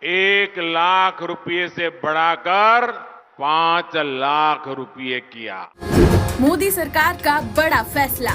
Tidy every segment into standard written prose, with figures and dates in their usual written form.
1 लाख रुपए से बढ़ाकर 5 लाख रुपए किया। मोदी सरकार का बड़ा फैसला,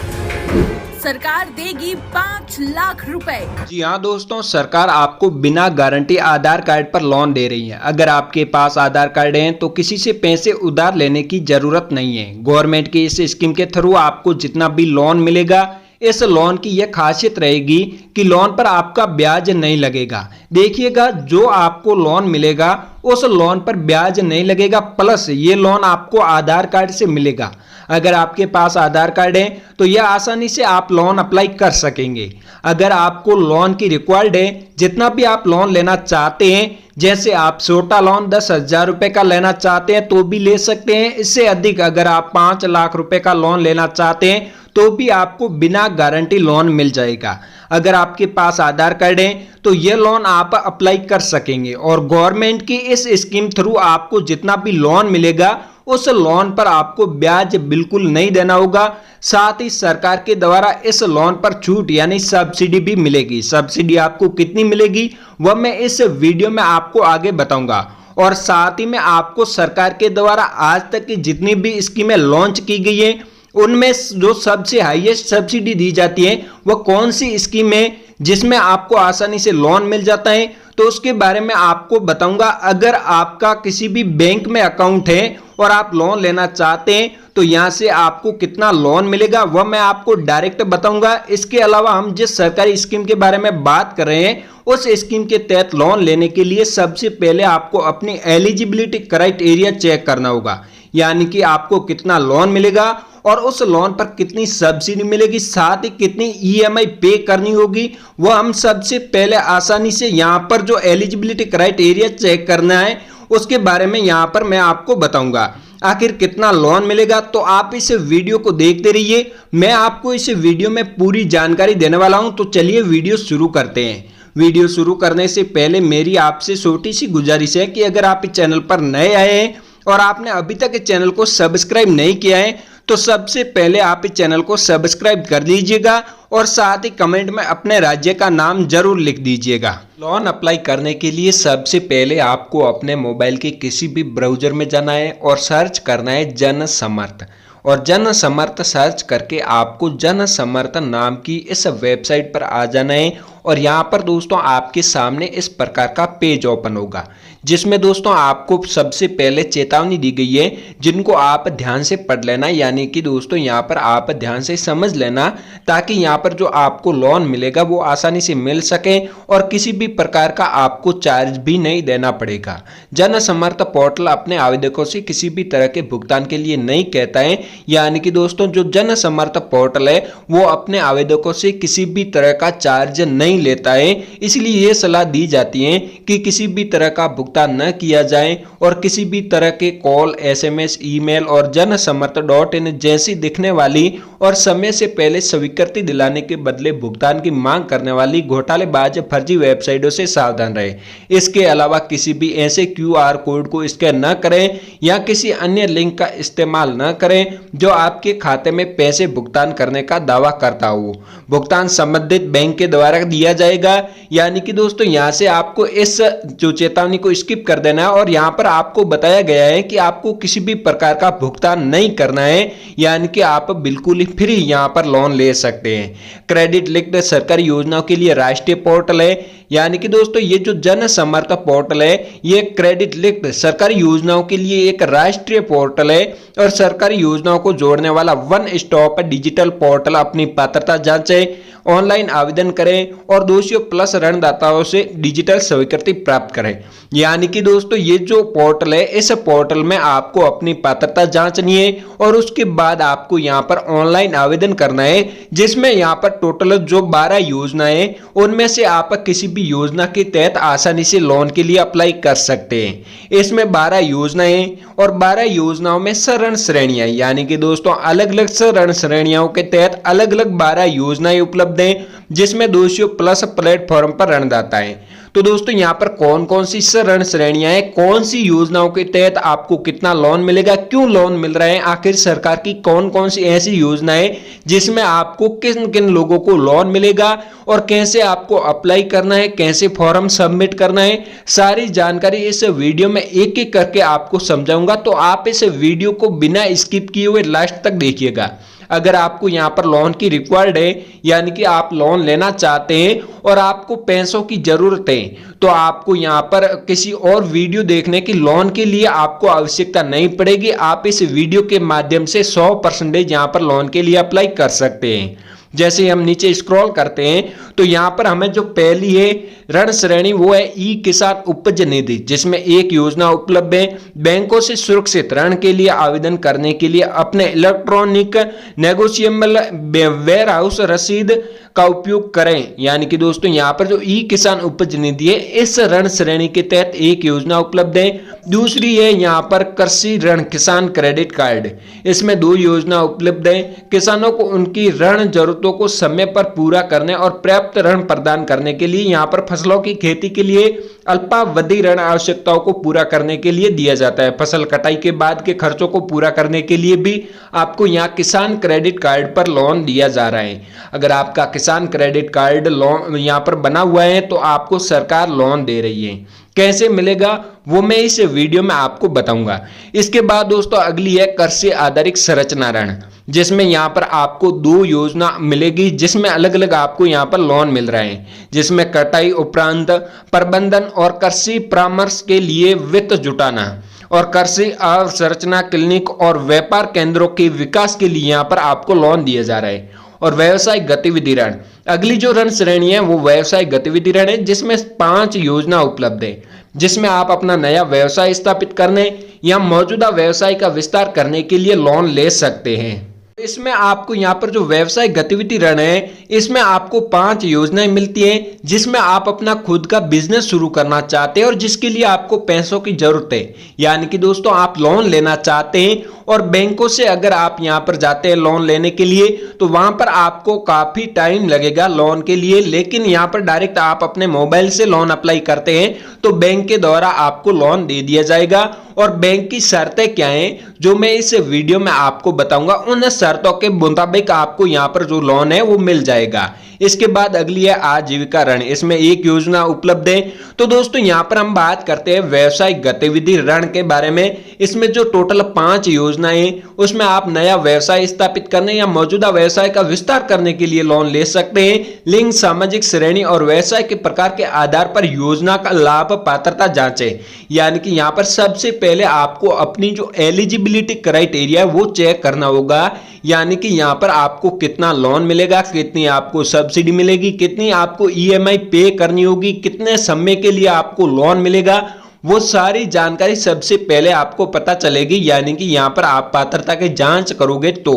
सरकार देगी 5 लाख रुपए। जी हाँ दोस्तों, सरकार आपको बिना गारंटी आधार कार्ड पर लोन दे रही है। अगर आपके पास आधार कार्ड है तो किसी से पैसे उधार लेने की जरूरत नहीं है। गवर्नमेंट की इस स्कीम के थ्रू आपको जितना भी लोन मिलेगा, इस लोन की यह खासियत रहेगी कि लोन पर आपका ब्याज नहीं लगेगा। देखिएगा, जो आपको लोन मिलेगा उस लोन पर ब्याज नहीं लगेगा, प्लस ये लोन आपको आधार कार्ड से मिलेगा। अगर आपके पास आधार कार्ड है तो यह आसानी से आप लोन अप्लाई कर सकेंगे। अगर आपको लोन की रिक्वायर्ड है, जितना भी आप लोन लेना चाहते हैं, जैसे आप छोटा लोन 10,000 रुपए का लेना चाहते हैं तो भी ले सकते हैं। इससे अधिक अगर आप 5 लाख रुपए का लोन लेना चाहते हैं तो भी आपको बिना गारंटी लोन मिल जाएगा। अगर आपके पास आधार कार्ड है तो यह लोन आप अप्लाई कर सकेंगे और गवर्नमेंट की इस स्कीम थ्रू आपको जितना भी लोन मिलेगा उस लोन पर आपको ब्याज बिल्कुल नहीं देना होगा। साथ ही सरकार के द्वारा इस लोन पर छूट यानी सब्सिडी भी मिलेगी। सब्सिडी आपको कितनी मिलेगी वह मैं इस वीडियो में आपको आगे बताऊंगा। और साथ ही में आपको सरकार के द्वारा आज तक की जितनी भी स्कीमें लॉन्च की गई है उनमें जो सबसे हाईएस्ट सब्सिडी दी जाती है वह कौन सी स्कीम है जिसमें आपको आसानी से लोन मिल जाता है, तो उसके बारे में आपको बताऊंगा। अगर आपका किसी भी बैंक में अकाउंट है और आप लोन लेना चाहते हैं तो यहां से आपको कितना लोन मिलेगा वह मैं आपको डायरेक्ट बताऊंगा। इसके अलावा हम जिस सरकारी स्कीम के बारे में बात कर रहे हैं उस स्कीम के तहत लोन लेने के लिए सबसे पहले आपको अपनी एलिजिबिलिटी क्राइटेरिया चेक करना होगा, यानी कि आपको कितना लोन मिलेगा और उस लोन पर कितनी सब्सिडी मिलेगी, साथ ही कितनी ईएमआई पे करनी होगी। वह हम सबसे पहले आसानी से यहां पर जो एलिजिबिलिटी क्राइटेरिया चेक करना है उसके बारे में यहां पर मैं आपको बताऊंगा। आखिर कितना लोन मिलेगा, तो आप इस वीडियो को देखते रहिए। मैं आपको इस वीडियो में पूरी जानकारी देने वाला हूं। तो चलिए वीडियो शुरू करते हैं। वीडियो शुरू करने से पहले मेरी आपसे छोटी सी गुजारिश है कि अगर आप इस चैनल पर नए आए हैं और आपने अभी तक इस चैनल को सब्सक्राइब नहीं किया है तो सबसे पहले आप इस चैनल को सब्सक्राइब कर लीजिएगा और साथ ही कमेंट में अपने राज्य का नाम जरूर लिख दीजिएगा। लोन अप्लाई करने के लिए सबसे पहले आपको अपने मोबाइल के किसी भी ब्राउजर में जाना है और सर्च करना है जन समर्थ। और जन समर्थ सर्च करके आपको जन समर्थ नाम की इस वेबसाइट पर आ जाना है और यहाँ पर दोस्तों आपके सामने इस प्रकार का पेज ओपन होगा, जिसमें दोस्तों आपको सबसे पहले चेतावनी दी गई है जिनको आप ध्यान से पढ़ लेना, यानी कि दोस्तों यहाँ पर आप ध्यान से समझ लेना ताकि यहाँ पर जो आपको लोन मिलेगा वो आसानी से मिल सके और किसी भी प्रकार का आपको चार्ज भी नहीं देना पड़ेगा। जन समर्थ पोर्टल अपने आवेदकों से किसी भी तरह के भुगतान के लिए नहीं कहता है, यानी कि दोस्तों जो जन समर्थ पोर्टल है वो अपने आवेदकों से किसी भी तरह का चार्ज नहीं लेता है। इसलिए ये सलाह दी जाती है कि किसी भी तरह का भुगतान न किया जाए और किसी भी तरह के कॉल, एसएमएस, ईमेल और जनसमर्थ.in जैसी दिखने वाली और समय से पहले स्वीकृति दिलाने के बदले भुगतान की मांग करने वाली घोटालेबाज फर्जी वेबसाइटों से सावधान रहे। इसके अलावा किसी भी ऐसे क्यूआर कोड को स्कैन न करें या किसी अन्य लिंक का इस्तेमाल न करें जो आपके खाते में पैसे भुगतान करने का दावा करता हो। भुगतान संबंधित बैंक के द्वारा दिया जाएगा, यानी कि दोस्तों यहां से आपको इस जो चेतावनी को स्किप कर देना है और यहां पर आपको बताया गया है कि आपको किसी भी प्रकार का भुगतान नहीं करना है, यानी कि आप बिल्कुल ही फ्री यहां पर लोन ले सकते हैं। क्रेडिट लिंक्ड सरकारी योजनाओं के लिए राष्ट्रीय पोर्टल है, यानी कि दोस्तों ये जो जन समर्थ पोर्टल है ये क्रेडिट लिंक्ड सरकारी योजनाओं के लिए एक राष्ट्रीय पोर्टल है और सरकारी योजनाओं को जोड़ने वाला वन स्टॉप डिजिटल पोर्टल। अपनी पात्रता जांचें, ऑनलाइन आवेदन करें और दोषियों प्लस ऋणदाताओं से डिजिटल स्वीकृति प्राप्त करें। यानी कि दोस्तों ये जो पोर्टल है इस पोर्टल में आपको अपनी पात्रता जांचनी है और उसके बाद आपको यहाँ पर ऑनलाइन आवेदन करना है, जिसमें यहाँ पर टोटल जो 12 योजनाएं उनमें से आप किसी भी योजना के तहत आसानी से लोन के लिए अप्लाई कर सकते हैं। इसमें 12 योजनाएं और 12 योजनाओं में ऋण श्रेणियां, यानी कि दोस्तों अलग अलग ऋण श्रेणियों के तहत अलग अलग 12 योजनाएं उपलब्ध हैं, जिसमें दोषियों प्लस प्लेटफॉर्म पर ऋणदाता है। तो दोस्तों यहाँ पर कौन कौन सी ऋण श्रेणियां हैं, कौन सी योजनाओं के तहत आपको कितना लोन मिलेगा, क्यों लोन मिल रहे हैं, आखिर सरकार की कौन कौन सी ऐसी योजनाएं जिसमें आपको किन किन लोगों को लोन मिलेगा और कैसे आपको अप्लाई करना है, कैसे फॉर्म सबमिट करना है, सारी जानकारी इस वीडियो में एक एक करके आपको समझाऊंगा। तो आप इस वीडियो को बिना स्किप किए हुए लास्ट तक देखिएगा। अगर आपको यहाँ पर लोन की रिक्वायर्ड है, यानी कि आप लोन लेना चाहते हैं और आपको पैसों की जरूरत है, तो आपको यहाँ पर किसी और वीडियो देखने की लोन के लिए आपको आवश्यकता नहीं पड़ेगी। आप इस वीडियो के माध्यम से 100% यहाँ पर लोन के लिए अप्लाई कर सकते हैं। जैसे हम नीचे स्क्रॉल करते हैं तो यहाँ पर हमें जो पहली है ऋण श्रेणी वो है ई किसान उपज निधि, जिसमें एक योजना उपलब्ध है। बैंकों से सुरक्षित ऋण के लिए आवेदन करने के लिए अपने इलेक्ट्रॉनिक नेगोशिएबल वेयर हाउस रसीद का उपयोग करें। यानी कि दोस्तों यहाँ पर जो ई किसान उपज निधि है, इस ऋण श्रेणी के तहत एक योजना उपलब्ध है। दूसरी है यहाँ पर कृषि ऋण किसान क्रेडिट कार्ड, इसमें 2 योजना उपलब्ध है। किसानों को उनकी ऋण जरूरतों को समय पर पूरा करने और पर्याप्त ऋण प्रदान करने के लिए यहाँ पर फसलों की खेती के लिए अल्पावधि ऋण आवश्यकताओं को पूरा करने के लिए दिया जाता है। फसल कटाई के बाद के खर्चों को पूरा करने के लिए भी आपको यहाँ किसान क्रेडिट कार्ड पर लोन दिया जा रहा है। अगर आपका किसान क्रेडिट कार्ड लोन यहाँ पर बना हुआ है तो आपको सरकार लोन दे रही है। कैसे मिलेगा वो मैं इस वीडियो में आपको बताऊंगा। इसके बाद दोस्तों अगली है कृषि आधारित संरचना ऋण, जिसमें यहाँ पर आपको 2 योजना मिलेगी, जिसमें अलग अलग आपको यहाँ पर लोन मिल रहे हैं, जिसमें कटाई उपरांत प्रबंधन और कृषि परामर्श के लिए वित्त जुटाना और कृषि अवसंरचना क्लिनिक और व्यापार केंद्रों के विकास के लिए यहाँ पर आपको लोन दिया जा रहा है। और व्यवसायिक गतिविधि ऋण, अगली जो ऋण श्रेणी है वो व्यवसायिक गतिविधि ऋण है, जिसमें 5 योजना उपलब्ध है, जिसमें आप अपना नया व्यवसाय स्थापित करने या मौजूदा व्यवसाय का विस्तार करने के लिए लोन ले सकते हैं। इसमें आपको यहाँ पर जो व्यवसाय गतिविधि ऋण है, इसमें आपको 5 योजनाएं मिलती हैं, जिसमें आप अपना खुद का बिजनेस शुरू करना चाहते हैं और जिसके लिए आपको पैसों की जरूरत है। यानी कि दोस्तों आप लोन लेना चाहते हैं और बैंकों से अगर आप यहाँ पर जाते हैं लोन लेने के लिए तो वहां पर आपको काफी टाइम लगेगा लोन के लिए, लेकिन यहाँ पर डायरेक्ट आप अपने मोबाइल से लोन अप्लाई करते हैं तो बैंक के द्वारा आपको लोन दे दिया जाएगा। और बैंक की शर्तें क्या हैं जो मैं इस वीडियो में आपको बताऊंगा, उन शर्तों के मुताबिक आपको यहाँ पर जो लोन है वो मिल जाएगा। इसके बाद अगली है आजीविका ऋण, इसमें 1 योजना उपलब्ध है। तो दोस्तों यहाँ पर हम बात करते हैं व्यवसायिक गतिविधि ऋण के बारे में। इसमें जो टोटल 5 योजनाएं हैं उसमें आप नया व्यवसाय स्थापित करने या मौजूदा व्यवसाय का विस्तार करने के लिए लोन ले सकते हैं। लिंग, सामाजिक श्रेणी और व्यवसाय के प्रकार के आधार पर योजना का लाभ पात्रता जांचें। यानी कि यहाँ पर सबसे पहले आपको अपनी जो एलिजिबिलिटी क्राइटेरिया है वो चेक करना होगा। यानी कि यहाँ पर आपको कितना लोन मिलेगा, कितनी आपको सब्सिडी मिलेगी, कितनी आपको ईएमआई पे करनी होगी, कितने समय के लिए आपको लोन मिलेगा, वो सारी जानकारी सबसे पहले आपको पता चलेगी। यानी कि यहाँ पर आप पात्रता की जांच करोगे तो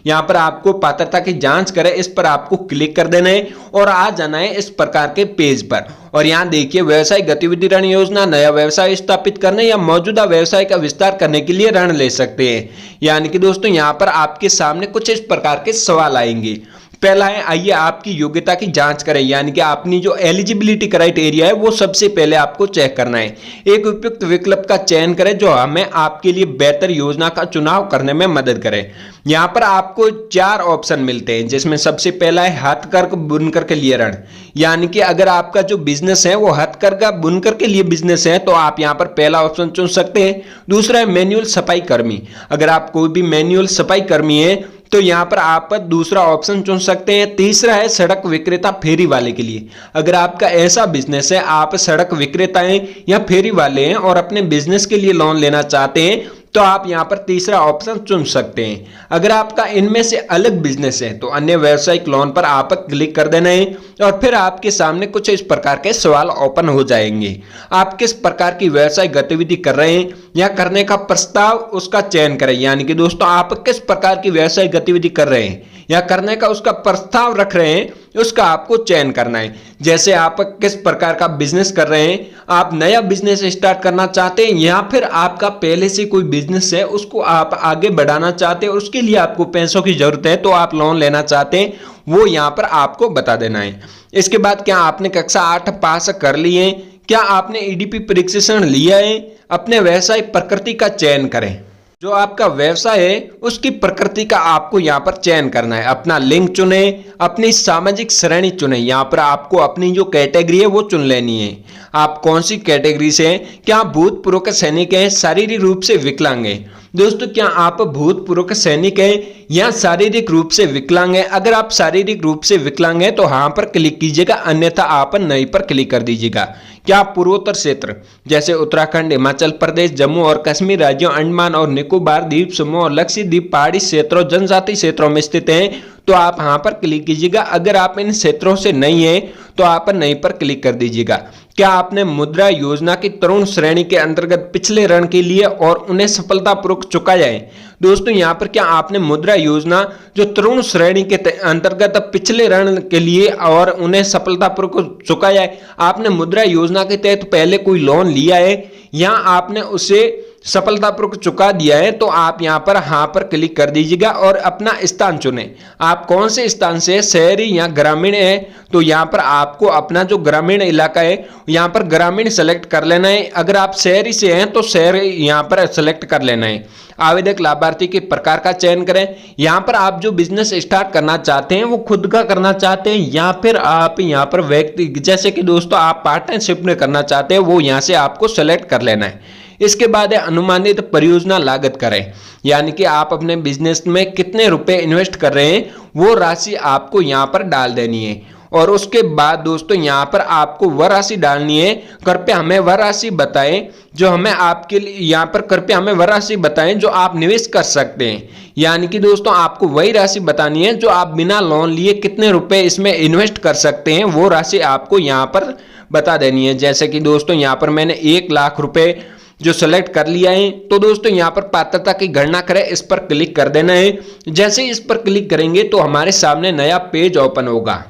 यहाँ पर आपको पात्रता की जांच करें, इस पर आपको क्लिक कर देना है और आ जाना है इस प्रकार के पेज पर। और यहाँ देखिए व्यवसाय गतिविधि ऋण योजना, नया व्यवसाय स्थापित करने या मौजूदा व्यवसाय का विस्तार करने के लिए ऋण ले सकते हैं। यानी कि दोस्तों यहाँ पर आपके सामने कुछ इस प्रकार के सवाल आएंगे। पहला है आइए आपकी योग्यता की जांच करें, यानी कि अपनी जो एलिजिबिलिटी क्राइटेरिया है वो सबसे पहले आपको चेक करना है। एक उपयुक्त विकल्प का चयन करें जो हमें आपके लिए बेहतर योजना का चुनाव करने में मदद करे। यहाँ पर आपको 4 ऑप्शन मिलते हैं, जिसमें सबसे पहला है हथकरघा बुनकर के लिए ऋण। यानी कि अगर आपका जो बिजनेस है वो हथकरघा बुनकर के लिए बिजनेस है तो आप यहाँ पर पहला ऑप्शन चुन सकते हैं। दूसरा है मैनुअल सफाई कर्मी, अगर आप कोई भी मैनुअल सफाई कर्मी है तो यहाँ पर आप दूसरा ऑप्शन चुन सकते हैं। तीसरा है सड़क विक्रेता फेरी वाले के लिए, अगर आपका ऐसा बिजनेस है, आप सड़क विक्रेता हैं या फेरी वाले हैं और अपने बिजनेस के लिए लोन लेना चाहते हैं तो आप यहाँ पर तीसरा ऑप्शन चुन सकते हैं। अगर आपका इनमें से अलग बिजनेस है तो अन्य व्यावसायिक लोन पर आप क्लिक कर देना है और फिर आपके सामने कुछ इस प्रकार के सवाल ओपन हो जाएंगे। आप किस प्रकार की व्यवसाय गतिविधि कर रहे हैं या करने का प्रस्ताव उसका चयन करें। यानी कि दोस्तों आप किस प्रकार की व्यवसाय गतिविधि कर रहे हैं या करने का उसका प्रस्ताव रख रहे हैं, उसका आपको चयन करना है। जैसे आप किस प्रकार का बिजनेस कर रहे हैं, आप नया बिजनेस स्टार्ट करना चाहते हैं या फिर आपका पहले से कोई बिजनेस है उसको आप आगे बढ़ाना चाहते हैं, उसके लिए आपको पैसों की जरूरत है तो आप लोन लेना चाहते हैं, वो यहाँ पर आपको बता देना है। इसके बाद क्या आपने कक्षा 8 पास कर ली है क्या आपने ईडीपी प्रशिक्षण लिया है? अपने व्यवसाय प्रकृति का चयन करें। जो आपका व्यवसाय है उसकी प्रकृति का आपको यहाँ पर चयन करना है। अपना लिंग चुने, अपनी सामाजिक श्रेणी चुने। यहाँ पर आपको अपनी जो कैटेगरी है वो चुन लेनी है। आप कौन सी कैटेगरी से हैं? क्या आप भूतपूर्व के सैनिक हैं, शारीरिक रूप से विकलांग हैं? दोस्तों, क्या आप भूतपूर्व के सैनिक हैं या शारीरिक रूप से विकलांग हैं? अगर आप शारीरिक रूप से विकलांग हैं तो हाँ पर क्लिक कीजिएगा, अन्यथा आप नहीं पर क्लिक कर दीजिएगा। क्या आप पूर्वोत्तर क्षेत्र जैसे उत्तराखंड, हिमाचल प्रदेश, जम्मू और कश्मीर राज्यों, अंडमान और निकोबार द्वीप समूह और लक्षद्वीप पहाड़ी क्षेत्रों, जनजातीय क्षेत्रों में स्थित हैं तो आप हाँ पर क्लिक कीजिएगा। अगर आप इन क्षेत्रों से नहीं हैं तो आप नहीं पर क्लिक कर दीजिएगा। क्या आपने मुद्रा योजना की तरुण श्रेणी के अंतर्गत पिछले ऋण के लिए और उन्हें सफलतापूर्वक चुकाया है? दोस्तों, यहाँ पर क्या आपने मुद्रा योजना जो तरुण श्रेणी के अंतर्गत पिछले ऋण के लिए और उन्हें सफलतापूर्वक चुकाया है? आपने मुद्रा योजना के तहत पहले कोई लोन लिया है या आपने उसे सफलतापूर्वक चुका दिया है तो आप यहाँ पर हाँ पर क्लिक कर दीजिएगा और अपना स्थान चुनें। आप कौन से स्थान से, शहरी या ग्रामीण है? तो यहाँ पर आपको अपना जो ग्रामीण इलाका है यहाँ पर ग्रामीण सेलेक्ट कर लेना है। अगर आप शहरी से हैं तो शहर यहाँ पर सेलेक्ट कर लेना है। आवेदक लाभार्थी के प्रकार का चयन करें। यहाँ पर आप जो बिजनेस स्टार्ट करना चाहते हैं वो खुद का करना चाहते हैं या फिर आप यहाँ पर व्यक्ति, जैसे कि दोस्तों आप पार्टनरशिप में करना चाहते हैं, वो यहाँ से आपको सेलेक्ट कर लेना है। इसके बाद है अनुमानित परियोजना लागत करें, यानी कि आप अपने बिजनेस में कितने रुपए इन्वेस्ट कर रहे हैं वो राशि आपको यहाँ पर डाल देनी है। और उसके बाद दोस्तों यहाँ पर आपको वह राशि डालनी है। कृपया हमें वह राशि बताएं जो हमें आपके लिए यहाँ पर कृपया हमें वह राशि बताएं जो आप निवेश कर सकते हैं। यानी कि दोस्तों आपको वही राशि बतानी है जो आप बिना लोन लिए कितने रुपए इसमें इन्वेस्ट कर सकते हैं, वो राशि आपको यहाँ पर बता देनी है। जैसे कि दोस्तों यहाँ पर मैंने 1 लाख रुपए जो सेलेक्ट कर लिया है तो दोस्तों यहाँ पर पात्रता की गणना करें, इस पर क्लिक कर देना है। जैसे इस पर क्लिक करेंगे तो हमारे सामने नया पेज ओपन होगा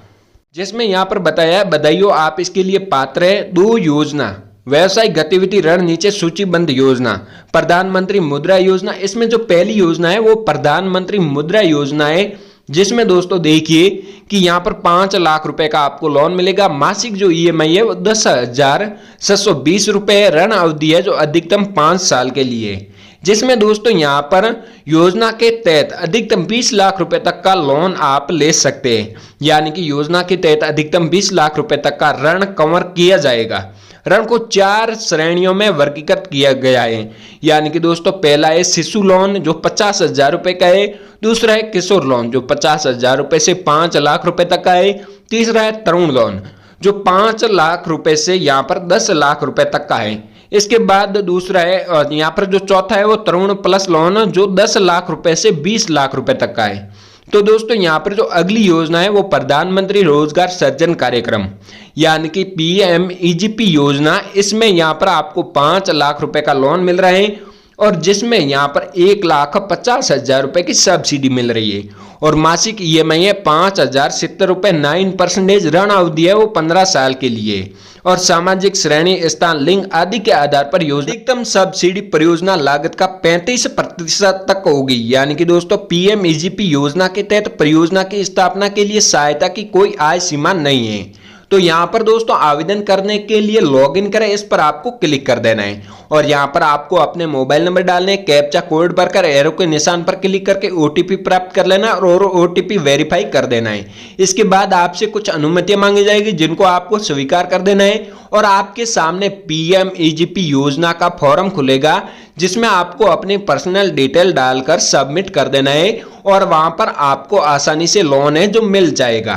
जिसमें यहाँ पर बताया है बधाइयों आप इसके लिए पात्र है। 2 योजना, व्यवसाय गतिविधि ऋण नीचे सूचीबद्ध योजना, प्रधानमंत्री मुद्रा योजना। इसमें जो पहली योजना है वो प्रधानमंत्री मुद्रा योजना है, जिसमें दोस्तों देखिए कि यहाँ पर 5 लाख रुपए का आपको लोन मिलेगा। मासिक जो ईएमआई है वो 10,720 रुपए है। ऋण अवधि है जो अधिकतम 5 साल के लिए, जिसमें दोस्तों यहाँ पर योजना के तहत अधिकतम 20 लाख रुपए तक का लोन आप ले सकते हैं। यानी कि योजना के तहत अधिकतम 20 लाख रुपए तक का ऋण कवर किया जाएगा। ऋण को 4 श्रेणियों में वर्गीकृत किया गया है। यानी कि दोस्तों पहला है शिशु लोन जो 50,000 रुपए का है। दूसरा है किशोर लोन जो 50,000 रुपए से 5 लाख रुपए तक का है। तीसरा है तरुण लोन जो 5 लाख रुपए से यहाँ पर 10 लाख रुपए तक का है। इसके बाद दूसरा है यहाँ पर जो चौथा है वो तरुण प्लस लोन जो 10 लाख रुपए से 20 लाख रुपए तक का है। तो दोस्तों यहाँ पर जो अगली योजना है वो प्रधानमंत्री रोजगार सृजन कार्यक्रम यानी कि PMEGP योजना। इसमें यहाँ पर आपको 5 लाख रुपए का लोन मिल रहा है और जिसमें यहाँ पर 1,50,000 रुपए की सब्सिडी मिल रही है और मासिक EMI है 5,070 रुपए। 9% ऋण अवधि है वो 15 साल के लिए और सामाजिक श्रेणी, स्थान, लिंग आदि के आधार पर योजना अधिकतम सब्सिडी परियोजना लागत का 35% तक होगी। यानी कि दोस्तों PMEGP योजना के तहत परियोजना की स्थापना के लिए सहायता की कोई आय सीमा नहीं है। तो यहाँ पर दोस्तों आवेदन करने के लिए लॉगिन करें, इस पर आपको क्लिक कर देना है और यहाँ पर आपको अपने मोबाइल नंबर डालने, कैप्चा कोड भरकर एरो के निशान पर क्लिक करके OTP प्राप्त कर लेना और OTP वेरीफाई कर देना है। इसके बाद आपसे कुछ अनुमतियां मांगी जाएगी जिनको आपको स्वीकार कर देना है और आपके सामने PMEGP योजना का फॉर्म खुलेगा जिसमें आपको अपनी पर्सनल डिटेल डालकर सबमिट कर देना है और वहां पर आपको आसानी से लोन है जो मिल जाएगा।